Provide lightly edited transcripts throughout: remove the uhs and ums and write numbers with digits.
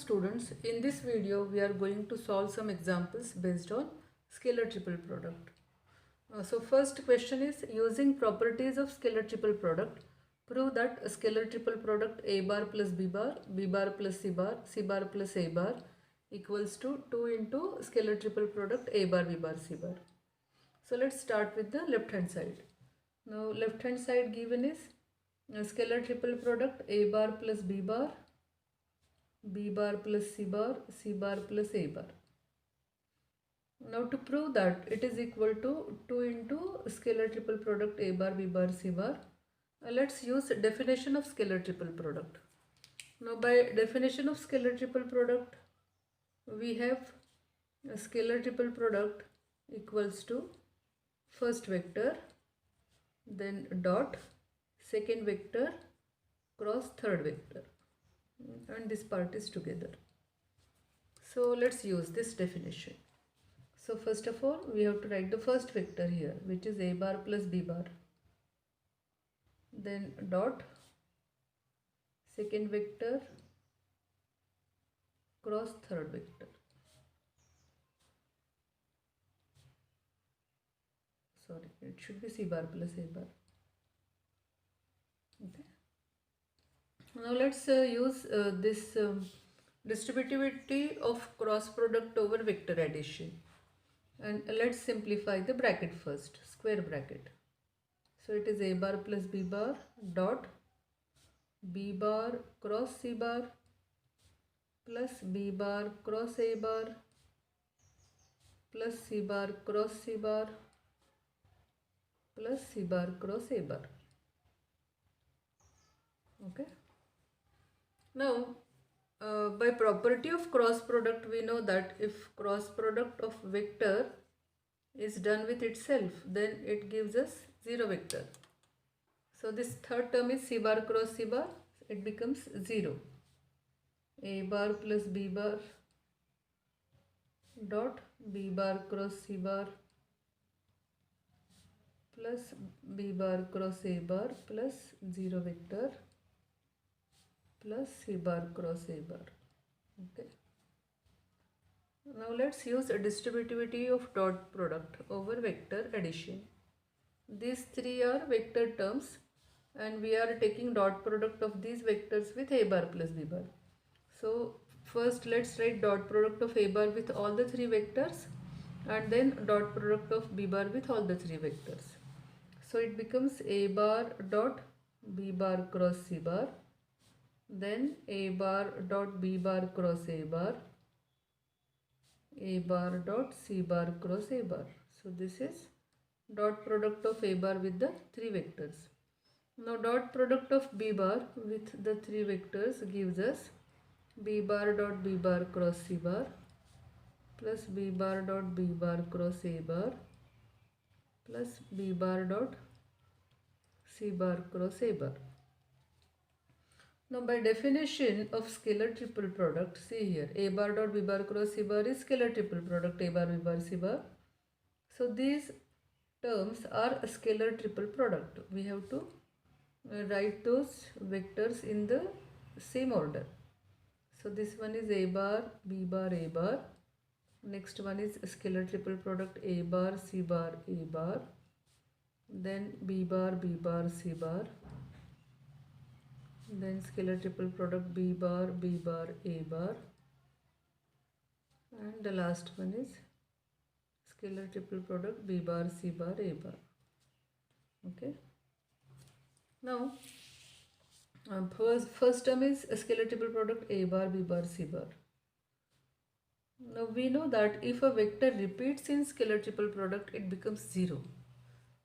students, in this video we are going to solve some examples based on scalar triple product. So first question is, using properties of scalar triple product, prove that a scalar triple product a bar plus b bar plus c bar plus a bar equals to 2 into scalar triple product a bar b bar c bar. So let's start with the left hand side. Now left hand side given is a scalar triple product a bar plus b bar plus c bar plus a bar. Now to prove that it is equal to 2 into scalar triple product a bar c bar, let's use definition of scalar triple product. Now by definition of scalar triple product, we have a scalar triple product equals to first vector, then dot, second vector, cross third vector, and this part is together. So let's use this definition. So first of all, we have to write the first vector here, which is a bar plus b bar, then dot, second vector, cross third vector. Sorry, it should be c bar plus a bar. Okay. Now let's use this distributivity of cross product over vector addition, and let's simplify the bracket first, square bracket. So it is a bar plus b bar dot b bar cross c bar plus b bar cross a bar plus c bar cross c bar plus c bar cross a bar. Okay. Now by property of cross product, we know that if cross product of vector is done with itself, then it gives us 0 vector. So this third term is c bar cross c bar, it becomes 0. A bar plus b bar dot b bar cross c bar plus b bar cross a bar plus 0 vector plus c bar cross a bar. Okay. Now let's use a distributivity of dot product over vector addition. These three are vector terms, and we are taking dot product of these vectors with a bar plus b bar. So first let's write dot product of a bar with all the three vectors, and then dot product of b bar with all the three vectors. So it becomes a bar dot b bar cross c bar, then a bar dot b bar cross a bar dot c bar cross a bar. So this is dot product of a bar with the three vectors. Now dot product of b bar with the three vectors gives us b bar dot b bar cross c bar plus b bar dot b bar cross a bar plus b bar dot c bar cross a bar. Now by definition of scalar triple product, see here, a bar dot b bar cross c bar is scalar triple product a bar b bar c bar. So these terms are a scalar triple product. We have to write those vectors in the same order. So this one is a bar b bar a bar. Next one is scalar triple product a bar c bar a bar. Then b bar c bar. Then scalar triple product b bar a bar, and the last one is scalar triple product b bar c bar a bar. Okay. Now first term is scalar triple product a bar b bar c bar. Now we know that if a vector repeats in scalar triple product, it becomes 0.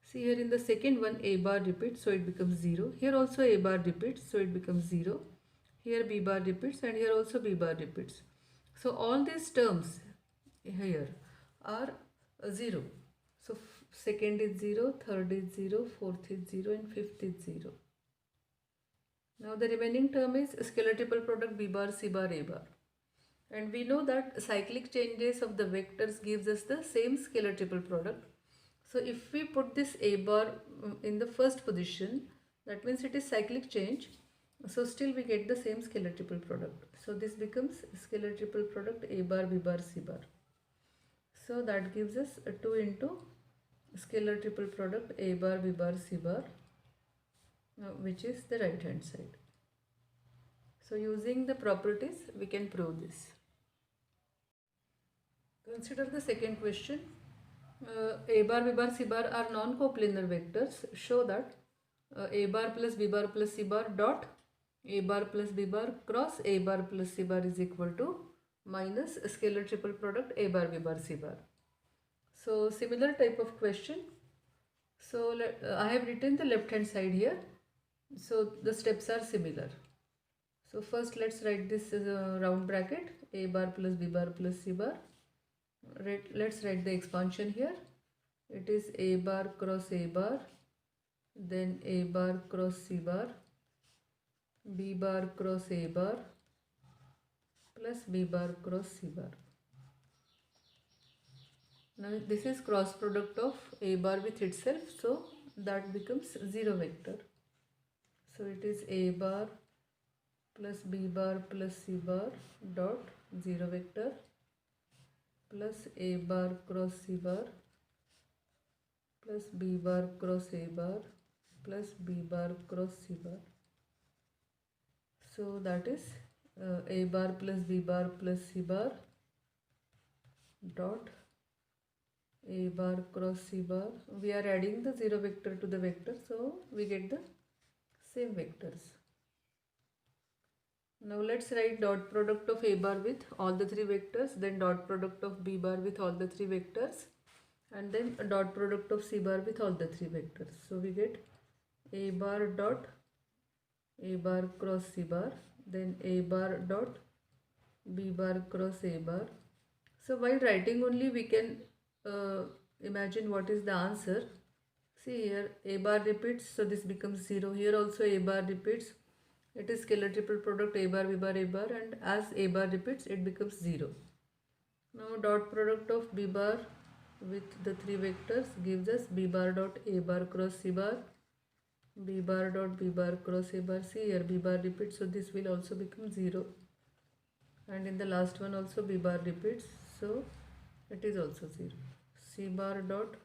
See here in the second one, a bar repeats, so it becomes 0. Here also a bar repeats, so it becomes 0. Here b bar repeats, and here also b bar repeats. So all these terms here are 0. So second is 0, third is 0, fourth is 0, and fifth is 0. Now the remaining term is scalar triple product b bar c bar a bar. And we know that cyclic changes of the vectors gives us the same scalar triple product. So if we put this a bar in the first position, that means it is cyclic change. So still we get the same scalar triple product. So this becomes scalar triple product A bar B bar C bar. So that gives us a 2 into scalar triple product A bar B bar C bar, which is the right hand side. So using the properties we can prove this. Consider the second question. A bar B bar C bar are non-coplanar vectors. Show that A bar plus B bar plus C bar dot A bar plus B bar cross A bar plus C bar is equal to minus scalar triple product A bar B bar C bar. So similar type of question. So I have written the left hand side here. So the steps are similar. So first let's write this as a round bracket, A bar plus B bar plus C bar. Let's write the expansion here. It is A bar cross A bar, then A bar cross C bar, B bar cross A bar plus B bar cross C bar. Now this is cross product of A bar with itself, so that becomes 0 vector. So it is A bar plus B bar plus C bar dot 0 vector plus A bar cross C bar plus B bar cross A bar plus B bar cross C bar. So that is A bar plus B bar plus C bar dot A bar cross C bar. We are adding the 0 vector to the vector, so we get the same vectors. Now let's write dot product of A bar with all the 3 vectors, then dot product of B bar with all the 3 vectors, and then a dot product of C bar with all the 3 vectors. So we get A bar dot A bar cross C bar, then A bar dot B bar cross A bar. So while writing only we can imagine what is the answer. See here, A bar repeats, so this becomes 0. Here also A bar repeats. It is scalar triple product A bar B bar A bar, and as A bar repeats it becomes 0. Now dot product of B bar with the 3 vectors gives us B bar dot A bar cross C bar, B bar dot B bar cross A bar. See here, B bar repeats, so this will also become 0, and in the last one also B bar repeats, so it is also 0. C bar dot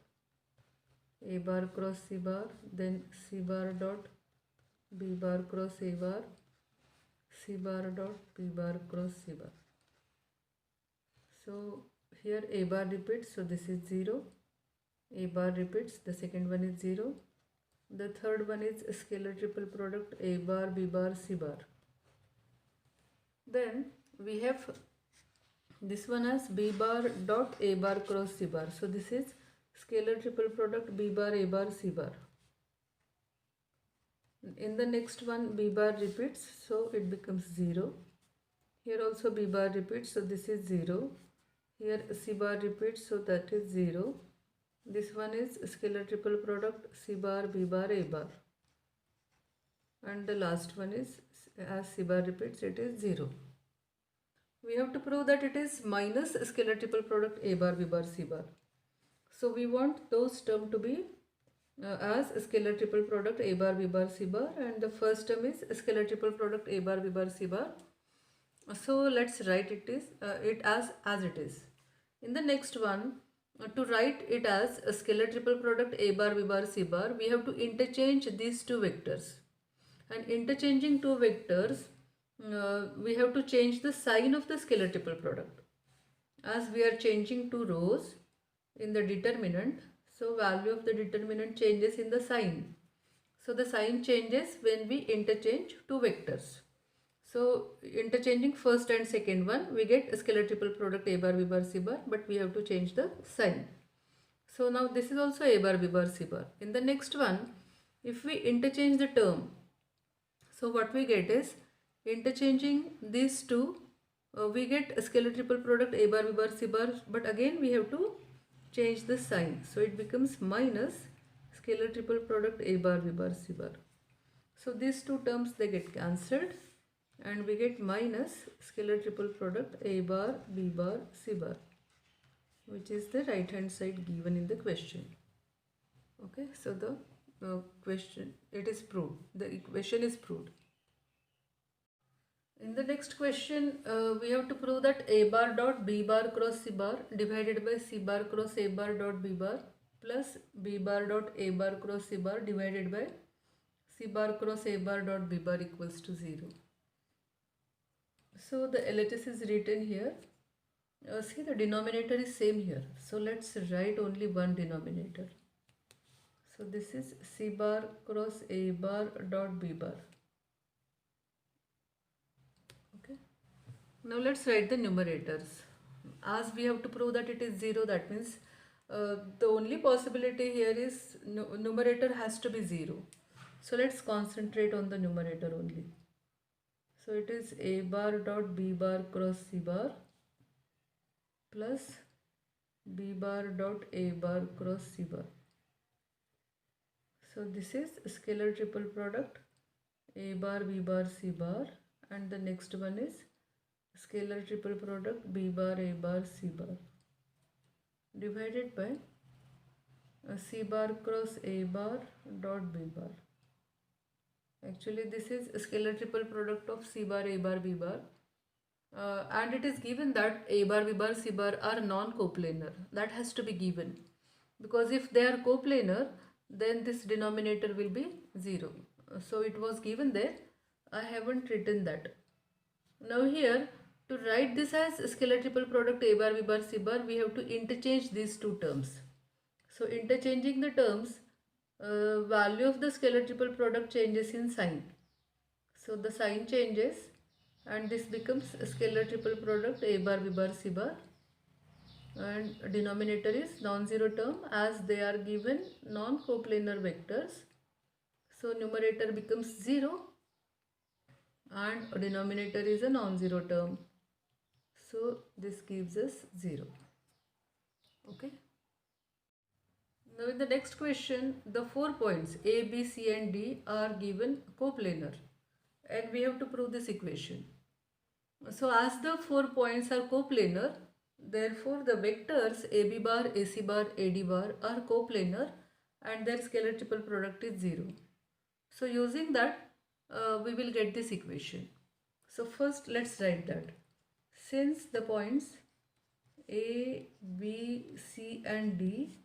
A bar cross C bar, then C bar dot B bar cross A bar, C bar dot B bar cross C bar. So here A bar repeats, so this is 0. A bar repeats, the second one is 0. The third one is scalar triple product A bar B bar C bar. Then we have this one as B bar dot A bar cross C bar. So this is scalar triple product B bar A bar C bar. In the next one B bar repeats, so it becomes 0. Here also B bar repeats, so this is 0. Here C bar repeats, so that is 0. This one is scalar triple product C bar B bar A bar. And the last one is, as C bar repeats, it is 0. We have to prove that it is minus scalar triple product A bar B bar C bar. So we want those terms to be as scalar triple product A bar B bar C bar, and the first term is scalar triple product A bar B bar C bar. So let's write it as it is. In the next one, to write it as a scalar triple product A bar B bar C bar, we have to interchange these 2 vectors, and interchanging 2 vectors we have to change the sign of the scalar triple product. As we are changing 2 rows in the determinant, so value of the determinant changes in the sign. So the sign changes when we interchange 2 vectors. So interchanging first and second one, we get a scalar triple product A bar B bar C bar, but we have to change the sign. So now this is also A bar B bar C bar. In the next one, if we interchange the term, so what we get is, interchanging these 2, we get a scalar triple product A bar B bar C bar, but again we have to change the sign, so it becomes minus scalar triple product A bar B bar C bar. So these 2 terms, they get cancelled, and we get minus scalar triple product A bar B bar C bar, which is the right hand side given in the question. Okay, so the question, it is proved, the equation is proved. In the next question, we have to prove that a bar dot b bar cross c bar divided by c bar cross a bar dot b bar plus b bar dot a bar cross c bar divided by c bar cross a bar dot b bar equals to 0. So the LHS is written here. See, the denominator is same here. So let's write only one denominator. So this is c bar cross a bar dot b bar. Okay. Now let's write the numerators. As we have to prove that it is 0, that means the only possibility here is numerator has to be 0. So let's concentrate on the numerator only. So it is a bar dot b bar cross c bar plus b bar dot a bar cross c bar. So this is scalar triple product a bar b bar c bar, and the next one is scalar triple product b bar a bar c bar divided by c bar cross a bar dot b bar. Actually this is scalar triple product of c bar a bar b bar, and it is given that a bar b bar c bar are non-coplanar. That has to be given, because if they are coplanar then this denominator will be 0. So it was given there, I haven't written that. Now here, to write this as scalar triple product a bar b bar c bar, we have to interchange these two terms. So interchanging the terms, value of the scalar triple product changes in sign. So the sign changes and this becomes scalar triple product a bar b bar c bar, and denominator is non-zero term as they are given non-coplanar vectors. So numerator becomes 0 and denominator is a non-zero term. So this gives us 0. Okay. Now in the next question, the 4 points A, B, C and D are given coplanar and we have to prove this equation. So as the 4 points are coplanar, therefore the vectors AB bar, AC bar, AD bar are coplanar and their scalar triple product is 0. So using that we will get this equation. So first let's write that. Since the points A, B, C and D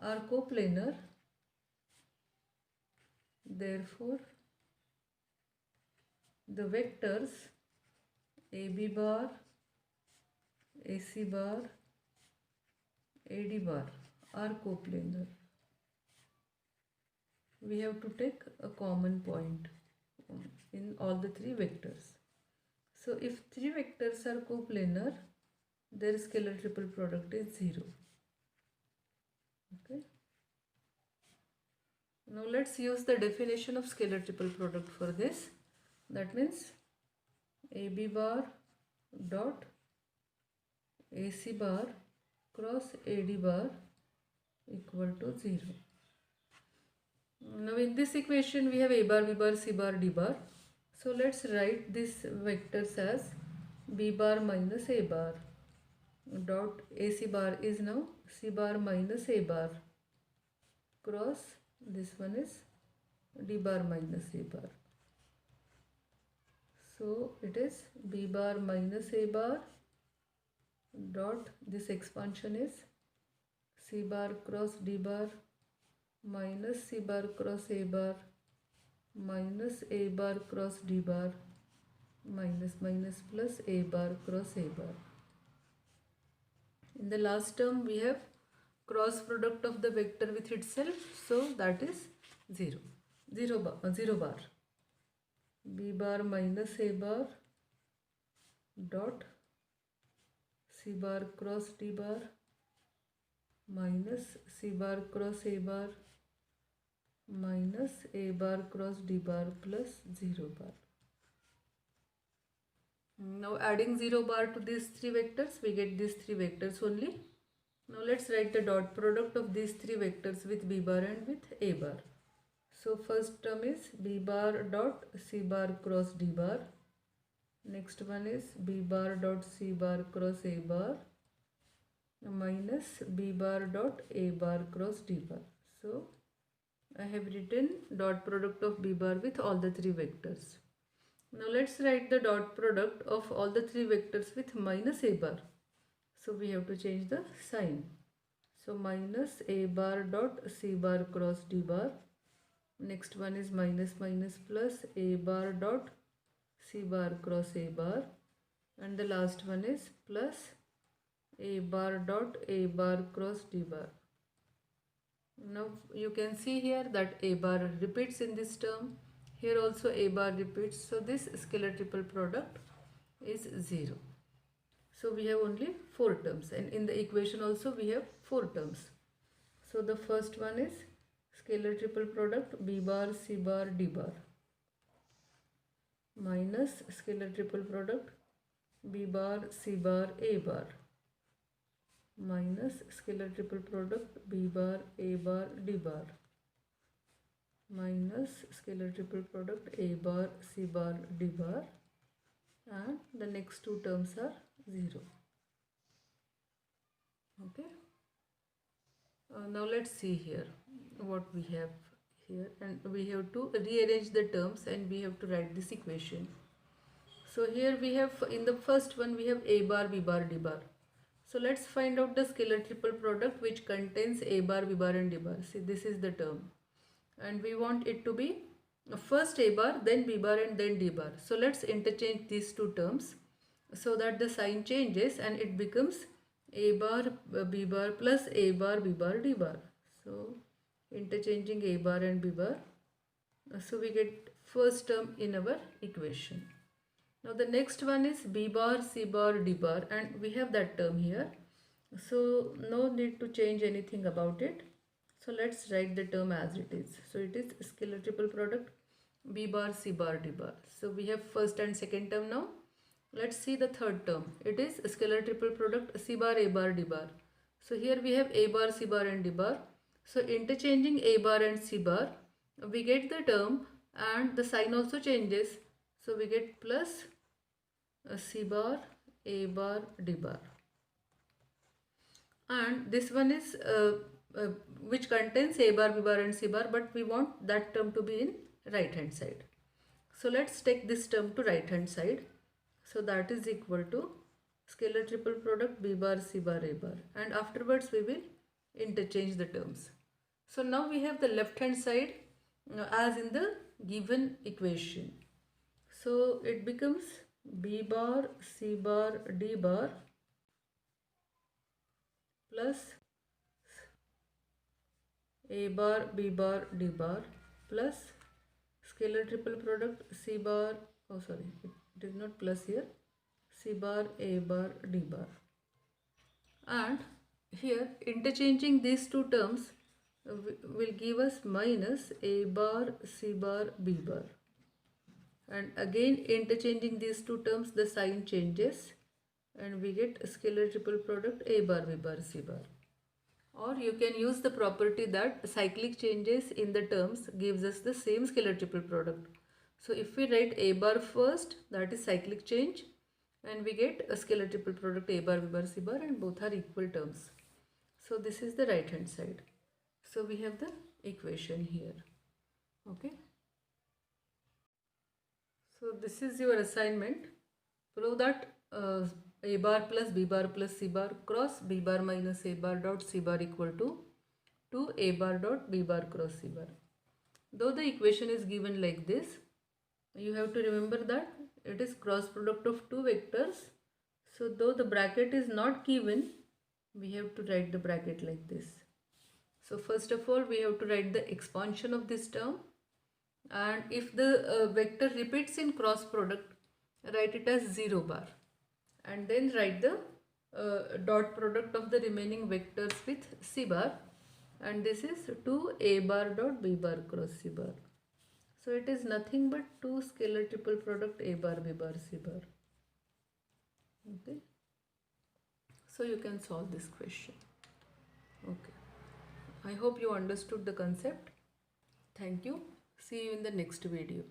are coplanar, therefore the vectors AB bar, AC bar, AD bar are coplanar. We have to take a common point in all the 3 vectors. So if 3 vectors are coplanar, their scalar triple product is 0. Okay. Now let's use the definition of scalar triple product for this. That means AB bar dot AC bar cross AD bar equal to 0. Now in this equation we have A bar, B bar, C bar, D bar. So let's write this vectors as B bar minus A bar dot AC bar is now C bar minus A bar cross this one is D bar minus A bar. So it is B bar minus A bar dot this expansion is C bar cross D bar minus C bar cross A bar minus A bar cross D bar minus plus A bar cross A bar. In the last term we have cross product of the vector with itself, so that is 0. 0 bar. B bar minus A bar dot C bar cross D bar minus C bar cross A bar minus A bar cross D bar plus 0 bar. Now adding 0 bar to these 3 vectors, we get these 3 vectors only. Now let's write the dot product of these 3 vectors with B bar and with A bar. So first term is B bar dot C bar cross D bar. Next one is B bar dot C bar cross A bar minus B bar dot A bar cross D bar. So I have written dot product of B bar with all the 3 vectors. Now let's write the dot product of all the three vectors with minus a bar. So we have to change the sign. So minus a bar dot c bar cross d bar. Next one is minus minus plus a bar dot c bar cross a bar. And the last one is plus a bar dot a bar cross d bar. Now you can see here that a bar repeats in this term. Here also a bar repeats. So this scalar triple product is 0. So we have only 4 terms, and in the equation also we have 4 terms. So the first one is scalar triple product b bar c bar d bar minus scalar triple product b bar c bar a bar minus scalar triple product b bar a bar d bar minus scalar triple product a bar c bar d bar, and the next 2 terms are 0. Okay. Now let's see here what we have here, and we have to rearrange the terms and we have to write this equation. So here we have, in the first one we have a bar b bar d bar. So let's find out the scalar triple product which contains a bar b bar and d bar. See, this is the term, and we want it to be first a bar, then b bar, and then d bar. So let's interchange these 2 terms so that the sign changes and it becomes a bar b bar plus a bar b bar d bar. So interchanging a bar and b bar, so we get first term in our equation. Now the next one is b bar c bar d bar, and we have that term here, so no need to change anything about it. So let's write the term as it is. So it is scalar triple product b bar c bar d bar. So we have first and second term now. Let's see the third term. It is scalar triple product c bar a bar d bar. So here we have a bar c bar and d bar. So interchanging a bar and c bar, we get the term and the sign also changes. So we get plus c bar a bar d bar. And this one is which contains a bar b bar and c bar, but we want that term to be in right hand side. So let's take this term to right hand side. So that is equal to scalar triple product b bar c bar a bar, and afterwards we will interchange the terms. So now we have the left hand side as in the given equation. So it becomes b bar c bar d bar plus a bar b bar d bar plus scalar triple product c bar, oh sorry, it is not plus here, c bar a bar d bar. And here interchanging these 2 terms will give us minus a bar c bar b bar, and again interchanging these 2 terms the sign changes and we get scalar triple product a bar b bar c bar. Or you can use the property that cyclic changes in the terms gives us the same scalar triple product. So if we write a bar first, that is cyclic change, and we get a scalar triple product a bar b bar c bar, and both are equal terms. So this is the right hand side. So we have the equation here. Okay. So this is your assignment. Prove that a bar plus b bar plus c bar cross b bar minus a bar dot c bar equal to 2 a bar dot b bar cross c bar. Though the equation is given like this, you have to remember that it is cross product of 2 vectors. So though the bracket is not given, we have to write the bracket like this. So first of all we have to write the expansion of this term, and if the vector repeats in cross product, write it as 0 bar, and then write the dot product of the remaining vectors with c bar, and this is 2 a bar dot b bar cross c bar. So it is nothing but 2 scalar triple product a bar b bar c bar. Okay. So you can solve this question. Okay. I hope you understood the concept. Thank you. See you in the next video.